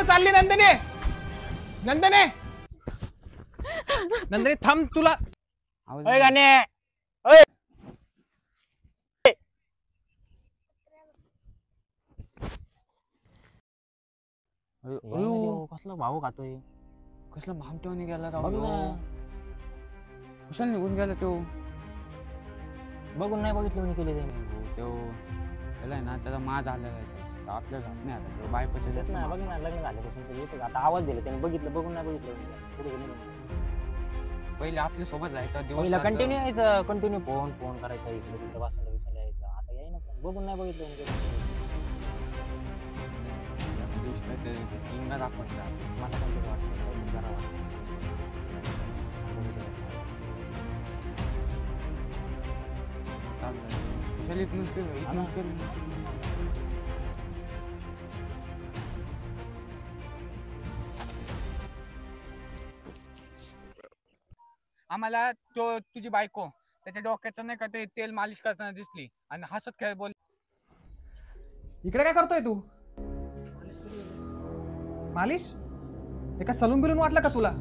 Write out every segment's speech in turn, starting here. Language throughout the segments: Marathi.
चालली नंदने? नंदने नंदने थांब तुला गाणे कसला भाऊ खातोय कसला भामट्याने गेला राव कुशल निघून गेला तो बघून नाही बघितलं केले तो त्याला ना त्याचा माज आलेला आहे आपल्या जात नाही आता तो बायकोच्या बघ ना लग्न झाल्यापासून येतो आता आवाज दिला त्याने बघितलं बघून नाही बघितलं पहिले आपल्या सोबत जायचा दिवस कंटिन्यू यायचं कंटिन्यू फोन फोन करायचा इकडे तिकडे वासायला विसायला यायचं आता याय ना बघून नाही बघितलं दिवशी काय दाखवायचा मला पण वाटतं आम्हाला तो तुझी बायको त्याच्या डोक्याचं नाही का ते तेल मालिश करताना दिसली आणि हसत खेळ बोल. इकडे काय करतोय तू? मालिश एका सलून बिलून वाटलं का तुला?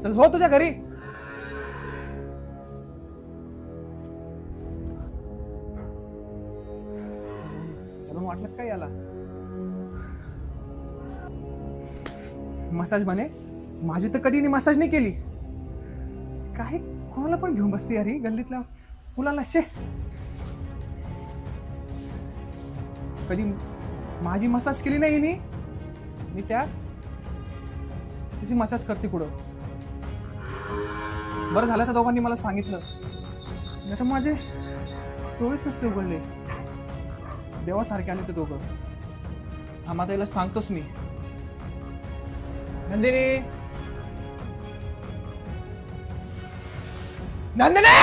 चल हो तुझ्या घरी. सलून वाटलं काय याला? मसाज म्हणे माझी तर कधी मसाज नाही केली. काय कोणाला पण घेऊन बसते यार ही गल्लीतल्या मुलाला. शे कधी माझी मसाज केली नाही नी मी त्या तिची मसाज करते पुढं. बरं झालं तर दोघांनी मला सांगितलं नाही तर माझे डोळेच नसते उघडले. देवासारखे आले ते दोघं. हा माझा याला सांगतोस मी. नंदिनी नंदिनी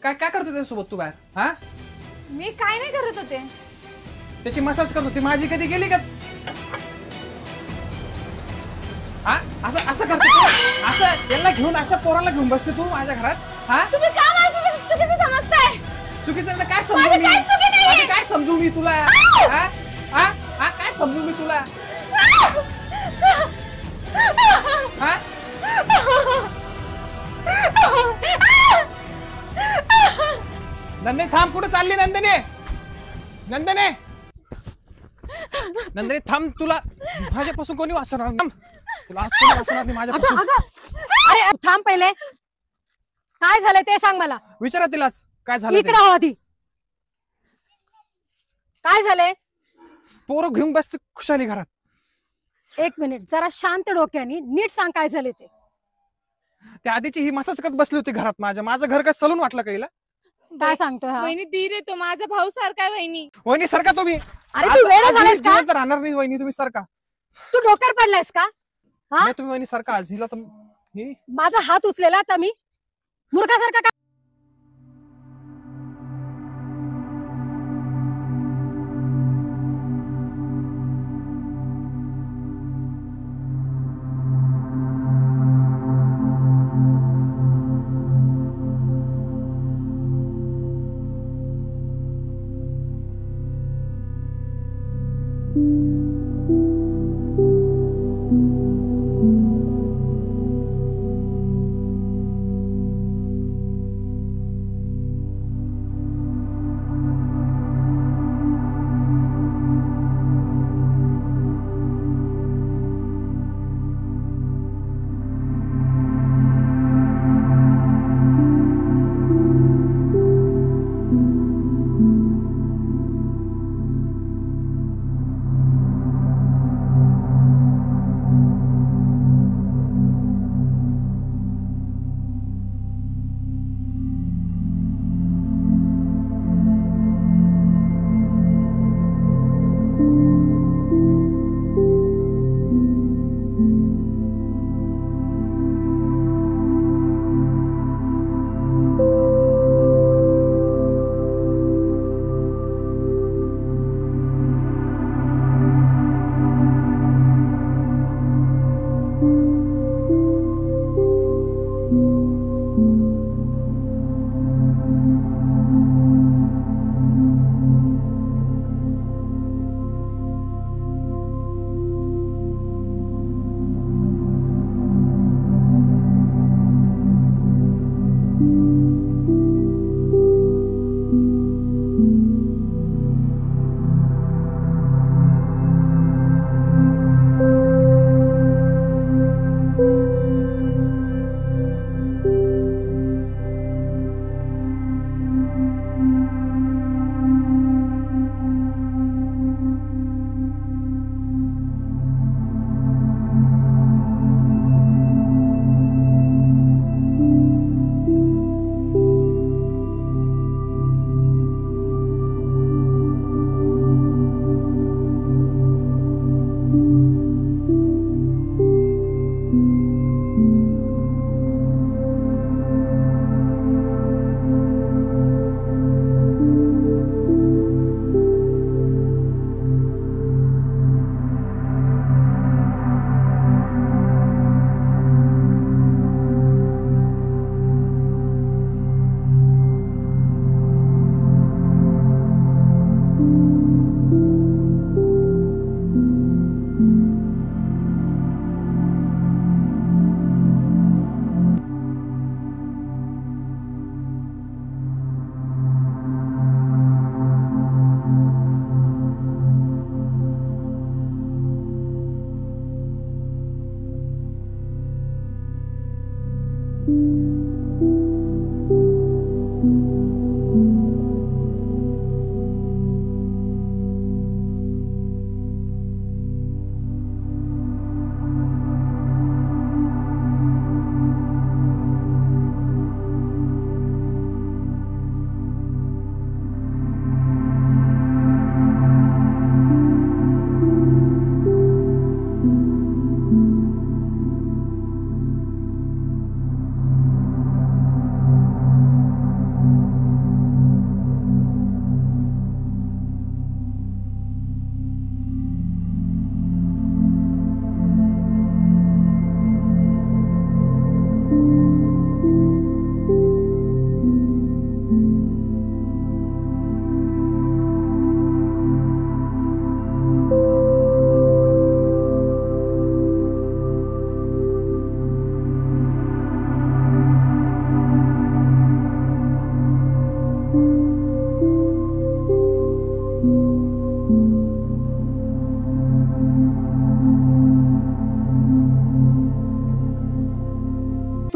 काय काय करतो त्याच्यासोबत तू बाहेर? हा मी काय नाही करत होते. त्याची मसाज करत होती. माझी कधी गेली का? हा असं असं करतो तू? असं याला घेऊन अशा पोराला घेऊन बसते तू माझ्या घरात? हा तुम्ही का माझं चुकीचं समजताय? चुकीचं काय समजू मी? काय समजू मी तुला? हा हा हा काय समजू मी तुला? हा नंदिनी थांब. कुठे चालली नंदिनी? नंदिनी नंदिनी थांब. तुला माझ्यापासून कोणी वाचणार? तुला आज कोणी वाचणार नाही माझ्यापासून. अरे थांब पहिले. काय झालंय ते सांग मला. विचारा तिलाच काय झालं. इकडे हो आधी. काय झालंय? पोरं घेऊन बसते खुशाली घरात. एक मिनिट जरा शांत डोक्याने नीट सांग काय झाले ते. त्या आधीची ही मसाज करत बसली होती घरात. माझं घर काय सलून वाटलं का हिला? काय सांगतोय हा? वहिनी धीर आहे तो माझा भाऊ सारखा आहे वहिनी. वहिनी सरका तुम्ही. अरे तू वेडा झालायस का? जिवंत राहणार नाही वहिनी. तुम्ही सरका. तू डोक्यावर पडलायस का? हा नाही तुम्ही वहिनी सरका. आज हिला तर माझा हात उचलेला तर मी मूर्खासारखा का?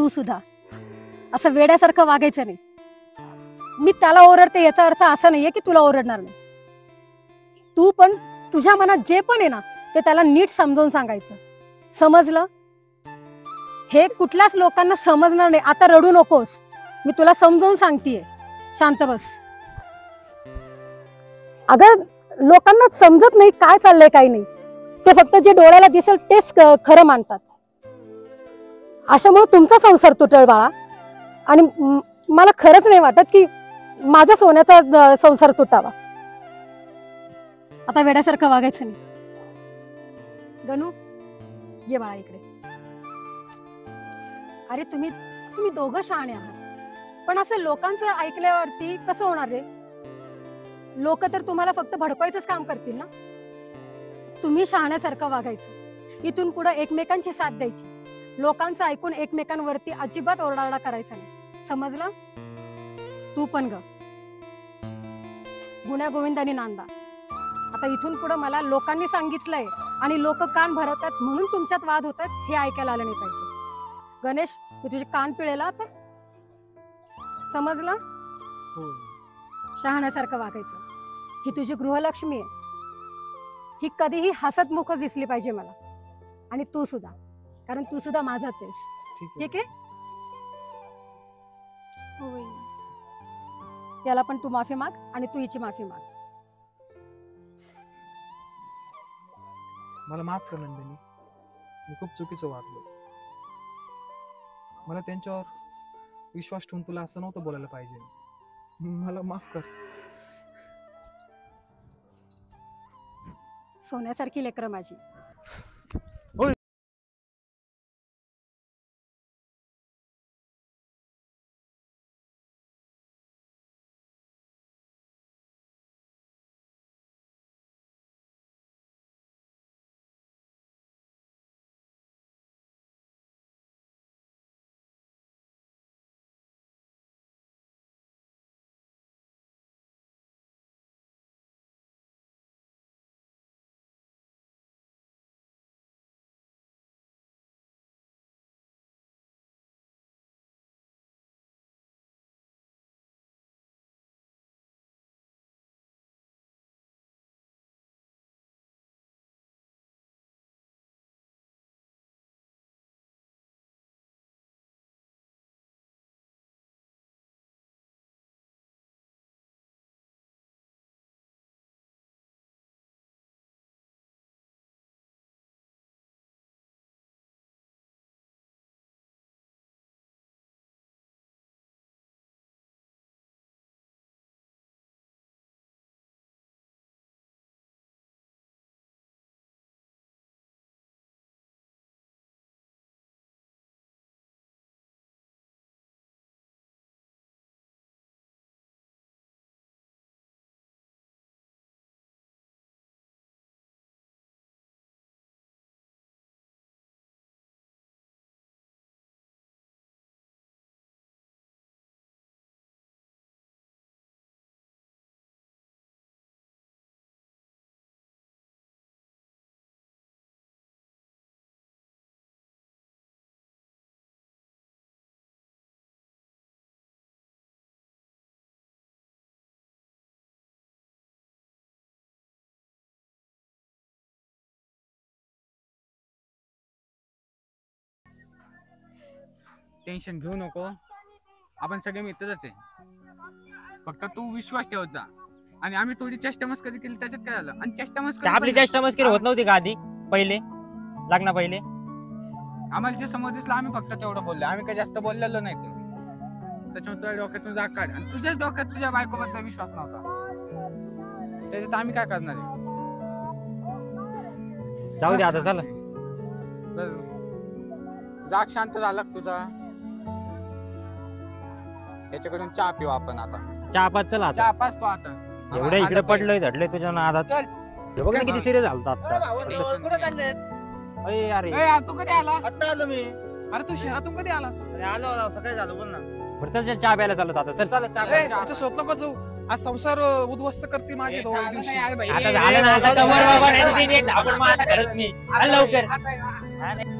तू सुद्धा असं वेड्यासारखं वागायचं नाही. मी त्याला ओरडते याचा अर्थ असा नाहीये की तुला ओरडणार नाही. तू पण तुझ्या मनात जे पण आहे ना ते त्याला नीट समजावून सांगायचं. समजलं? हे कुठल्याच लोकांना समजणार नाही. आता रडू नकोस, मी तुला समजावून सांगतेय. शांत बस. अगं लोकांना समजत नाही काय चाललंय काय नाही. ते फक्त जे डोळ्याला दिसेल तेच खरं मानतात. अशामुळे तुमचा संसार तुटळ बाळा. आणि मला खरंच नाही वाटत की माझ्या सोन्याचा संसार तुटावा. आता वेड्यासारखं वागायचं नाही. गणू ये बाळा इकडे. अरे तुम्ही दोघं शहाणे आहात, पण असं लोकांचं ऐकल्यावरती कसं होणार रे? लोक तर तुम्हाला फक्त भडकवायचंच काम करतील ना. तुम्ही शहाण्यासारखं वागायचं. इथून पुढे एकमेकांची साथ द्यायची. लोकांचं ऐकून एकमेकांवरती अजिबात ओरडाओरडा करायचा नाही. समजलं? तू पण ग गुण्या गोविंदानी नांदा. आता इथून पुढे मला लोकांनी सांगितलंय आणि लोक कान भरवतात म्हणून तुमच्यात वाद होतात हे ऐकायला आलं नाही पाहिजे. गणेश मी तुझे कान पिळेला आता. समजलं? शहाण्यासारखं वागायचं. ही तुझी गृहलक्ष्मी आहे. ही कधीही हसतमुखच दिसली पाहिजे मला. आणि तू सुद्धा, कारण तू सुद्धा माझाच आहेस. ठीक आहे? याला पण तू माफी माग आणि तू हिची माफी माग. मला माफ कर नंदिनी, मी खूप चुकीचं वागलो. मला त्यांच्यावर विश्वास ठेवून तुला असं नव्हतं बोलायला पाहिजे. मला माफ कर. सोन्यासारखी लेकरं माझी. टेन्शन घेऊ नको, आपण सगळे मित्रच आहे. फक्त तू विश्वास ठेवत जा. आणि आम्ही थोडी चेष्टा मस्करी केली त्याच्यात काय झालं? आणि चेष्टा मस्करी आपली चेष्टा मस्करी होत नव्हती का आधी? पहिले लग्ना पहिले आम्हाला जे समोर दिसलं आम्ही फक्त तेवढं बोललो. आम्ही काही जास्त बोललेलो नाही. त्याच्यामुळे तुझ्या डोक्यातून जाग काढ. आणि तुझ्याच डोक्यात तुझ्या बायकोबद्दल विश्वास नव्हता. त्याच्यात आम्ही काय करणार आहे? जाऊ दे आता. चला राग शांत झाला तुझा. याच्याकडून चहा पिऊ आपण आता. चहा पाच. चला आता. चहा पाच तो आता. एवढं इकडे पडलोय झडलोय तुझ्या नादात. चल. हे बघ ना किती सिरियस झालं आता. अरे अरे तू कधी आला? आता आलो मी. अरे तू शहरातून कधी आलास? आलो सकाळी झालो. बोल ना. बरं चल चहा प्यायला चालत आता. चल चला याच्या सोत नको जाऊ. आज संसार उद्ध्वस्त करतील माझे दोन दिवशी. आता झालं ना. आता कवर बाबा नाही. आपण मग आता करत नाही. लवकर.